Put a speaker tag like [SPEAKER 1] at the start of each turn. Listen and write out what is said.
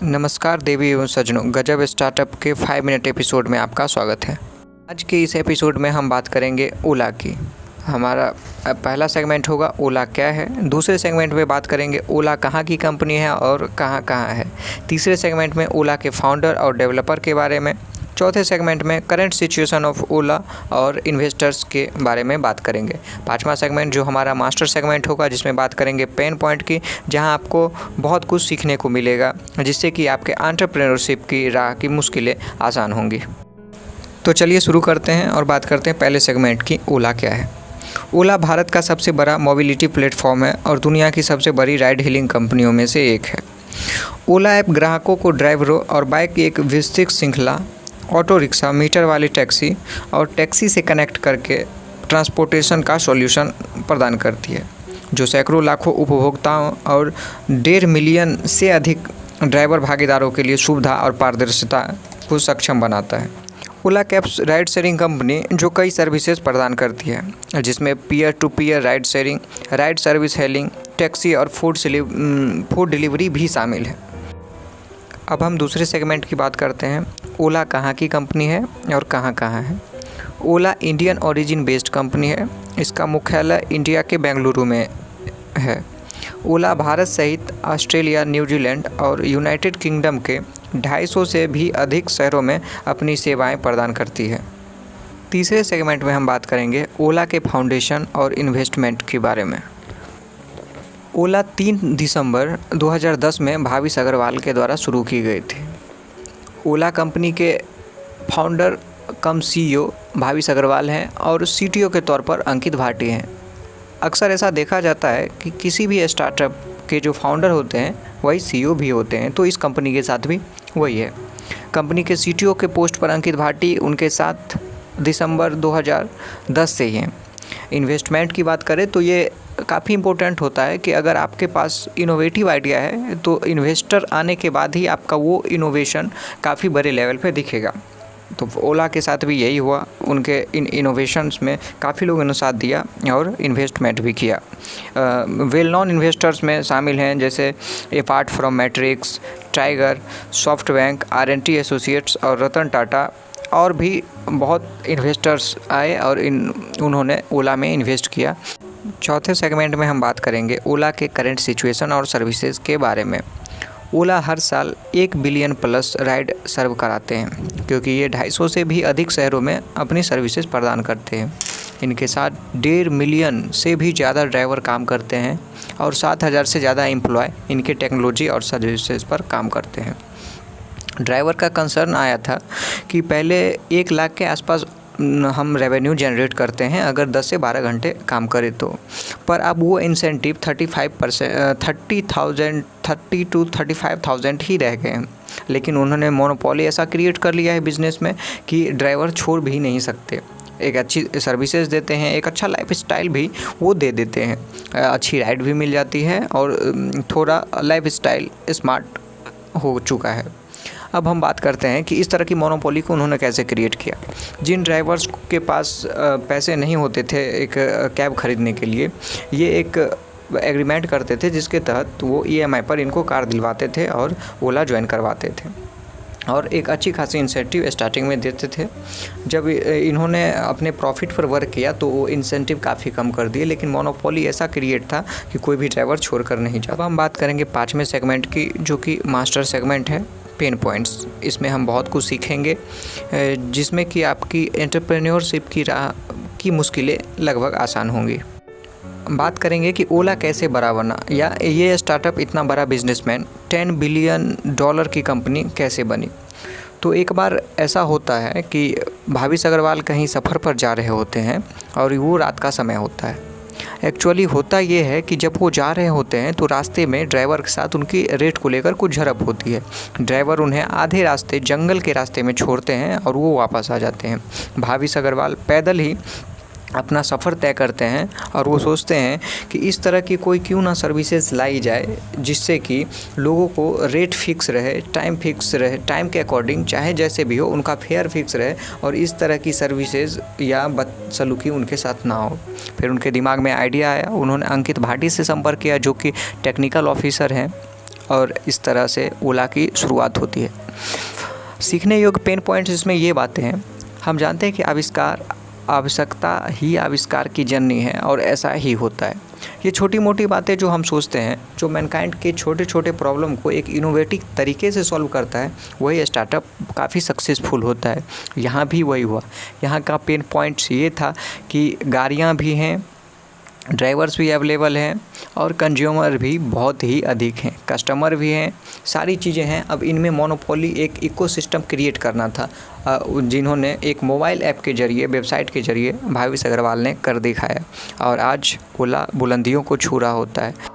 [SPEAKER 1] नमस्कार देवी एवं सज्जनों, गजब स्टार्टअप के 5 मिनट एपिसोड में आपका स्वागत है। आज के इस एपिसोड में हम बात करेंगे ओला की। हमारा पहला सेगमेंट होगा ओला क्या है। दूसरे सेगमेंट में बात करेंगे ओला कहाँ की कंपनी है और कहाँ कहाँ है। तीसरे सेगमेंट में ओला के फाउंडर और डेवलपर के बारे में। चौथे सेगमेंट में करंट सिचुएशन ऑफ ओला और इन्वेस्टर्स के बारे में बात करेंगे। पांचवा सेगमेंट जो हमारा मास्टर सेगमेंट होगा, जिसमें बात करेंगे पेन पॉइंट की, जहां आपको बहुत कुछ सीखने को मिलेगा, जिससे कि आपके एंटरप्रेन्योरशिप की राह की मुश्किलें आसान होंगी। तो चलिए शुरू करते हैं और बात करते हैं पहले सेगमेंट की, ओला क्या है। ओला भारत का सबसे बड़ा मोबिलिटी प्लेटफॉर्म है और दुनिया की सबसे बड़ी राइड हीलिंग कंपनियों में से एक है। ओला ऐप ग्राहकों को ड्राइवरों और बाइक की एक विस्तृत श्रृंखला, ऑटो रिक्शा, मीटर वाली टैक्सी और टैक्सी से कनेक्ट करके ट्रांसपोर्टेशन का सॉल्यूशन प्रदान करती है, जो सैकड़ों लाखों उपभोक्ताओं और 1.5 मिलियन से अधिक ड्राइवर भागीदारों के लिए सुविधा और पारदर्शिता को सक्षम बनाता है। Ola cabs ride sharing company जो कई सर्विसेज प्रदान करती है, जिसमें peer to peer ride sharing, ride service hailing, taxi और फूड डिलीवरी भी शामिल है। अब हम दूसरे सेगमेंट की बात करते हैं, ओला कहाँ की कंपनी है और कहाँ कहाँ है। ओला इंडियन ओरिजिन बेस्ड कंपनी है। इसका मुख्यालय इंडिया के बेंगलुरु में है। ओला भारत सहित ऑस्ट्रेलिया, न्यूजीलैंड और यूनाइटेड किंगडम के 250 से भी अधिक शहरों में अपनी सेवाएं प्रदान करती है। तीसरे सेगमेंट में हम बात करेंगे ओला के फाउंडेशन और इन्वेस्टमेंट के बारे में। ओला 3 दिसंबर 2010 में भाविश अग्रवाल के द्वारा शुरू की गई थी। ओला कंपनी के फाउंडर कम सीईओ भाविश अग्रवाल हैं और सीटीओ के तौर पर अंकित भाटी हैं। अक्सर ऐसा देखा जाता है कि किसी भी स्टार्टअप के जो फाउंडर होते हैं वही सीईओ भी होते हैं, तो इस कंपनी के साथ भी वही है। कंपनी के सीटीओ के पोस्ट पर अंकित भाटी उनके साथ दिसंबर 2010 से ही हैं। इन्वेस्टमेंट की बात करें तो ये काफ़ी इम्पोर्टेंट होता है कि अगर आपके पास इनोवेटिव आइडिया है तो इन्वेस्टर आने के बाद ही आपका वो इनोवेशन काफ़ी बड़े लेवल पे दिखेगा। तो ओला के साथ भी यही हुआ। उनके इन इनोवेशंस में काफ़ी लोगों ने साथ दिया और इन्वेस्टमेंट भी किया। वेल नॉन इन्वेस्टर्स में शामिल हैं जैसे apart from matrix, tiger, SoftBank, R&T associates और रतन टाटा, और भी बहुत इन्वेस्टर्स आए और उन्होंने ओला में इन्वेस्ट किया। चौथे सेगमेंट में हम बात करेंगे ओला के करंट सिचुएशन और सर्विसेज के बारे में। ओला हर साल 1 बिलियन प्लस राइड सर्व कराते हैं, क्योंकि ये 250 से भी अधिक शहरों में अपनी सर्विसेज प्रदान करते हैं। इनके साथ 1.5 मिलियन से भी ज़्यादा ड्राइवर काम करते हैं और 7,000 से ज़्यादा एम्प्लॉय इनके टेक्नोलॉजी और सर्विसेज पर काम करते हैं। ड्राइवर का कंसर्न आया था कि पहले 1 लाख के आसपास हम रेवेन्यू जनरेट करते हैं अगर 10 से 12 घंटे काम करें तो, पर अब वो इंसेंटिव 30 to 35,000 ही रह गए हैं। लेकिन उन्होंने मोनोपोली ऐसा क्रिएट कर लिया है बिज़नेस में कि ड्राइवर छोड़ भी नहीं सकते। एक अच्छी सर्विसेज देते हैं, एक अच्छा लाइफस्टाइल भी वो दे देते हैं, अच्छी राइड भी मिल जाती है और थोड़ा लाइफस्टाइल स्मार्ट हो चुका है। अब हम बात करते हैं कि इस तरह की मोनोपोली को उन्होंने कैसे क्रिएट किया। जिन ड्राइवर्स के पास पैसे नहीं होते थे एक कैब खरीदने के लिए, ये एक एग्रीमेंट करते थे जिसके तहत वो EMI पर इनको कार दिलवाते थे और ओला ज्वाइन करवाते थे और एक अच्छी खासी इंसेंटिव स्टार्टिंग में देते थे। जब इन्होंने अपने प्रॉफिट पर वर्क किया तो वो इंसेंटिव काफ़ी कम कर दिए, लेकिन मोनोपोली ऐसा क्रिएट था कि कोई भी ड्राइवर छोड़कर नहीं जाता। अब हम बात करेंगे 5वें सेगमेंट की, जो कि मास्टर सेगमेंट है, पेन पॉइंट्स। इसमें हम बहुत कुछ सीखेंगे, जिसमें कि आपकी एंटरप्रेन्योरशिप की राह की मुश्किलें लगभग आसान होंगी। बात करेंगे कि ओला कैसे बड़ा बना, या ये स्टार्टअप इतना बड़ा बिजनेसमैन $10 बिलियन की कंपनी कैसे बनी। तो एक बार ऐसा होता है कि भाविश अग्रवाल कहीं सफ़र पर जा रहे होते हैं और वो रात का समय होता है। एक्चुअली होता ये है कि जब वो जा रहे होते हैं तो रास्ते में ड्राइवर के साथ उनकी रेट को लेकर कुछ झड़प होती है। ड्राइवर उन्हें आधे रास्ते जंगल के रास्ते में छोड़ते हैं और वो वापस आ जाते हैं। भाविश अग्रवाल पैदल ही अपना सफ़र तय करते हैं और वो सोचते हैं कि इस तरह की कोई क्यों ना सर्विसेज लाई जाए जिससे कि लोगों को रेट फिक्स रहे, टाइम फिक्स रहे, टाइम के अकॉर्डिंग चाहे जैसे भी हो उनका फेयर फिक्स रहे और इस तरह की सर्विसेज या बदसलूकी उनके साथ ना हो। फिर उनके दिमाग में आइडिया आया, उन्होंने अंकित भाटी से संपर्क किया जो कि टेक्निकल ऑफिसर हैं और इस तरह से ओला की शुरुआत होती है। सीखने योग्य पेन पॉइंट्स इसमें ये बातें हैं, हम जानते हैं कि आवश्यकता ही आविष्कार की जननी है और ऐसा ही होता है। ये छोटी मोटी बातें जो हम सोचते हैं, जो मैनकाइंड के छोटे छोटे प्रॉब्लम को एक इनोवेटिव तरीके से सॉल्व करता है, वही स्टार्टअप काफ़ी सक्सेसफुल होता है। यहाँ भी वही हुआ। यहाँ का पेन पॉइंट्स ये था कि गाड़ियाँ भी हैं, ड्राइवर्स भी अवेलेबल हैं और कंज्यूमर भी बहुत ही अधिक हैं, कस्टमर भी हैं, सारी चीज़ें हैं। अब इनमें मोनोपोली एक इकोसिस्टम क्रिएट करना था, जिन्होंने एक मोबाइल ऐप के ज़रिए, वेबसाइट के ज़रिए भावेश अग्रवाल ने कर दिखाया और आज ओला बुलंदियों को छू रहा होता है।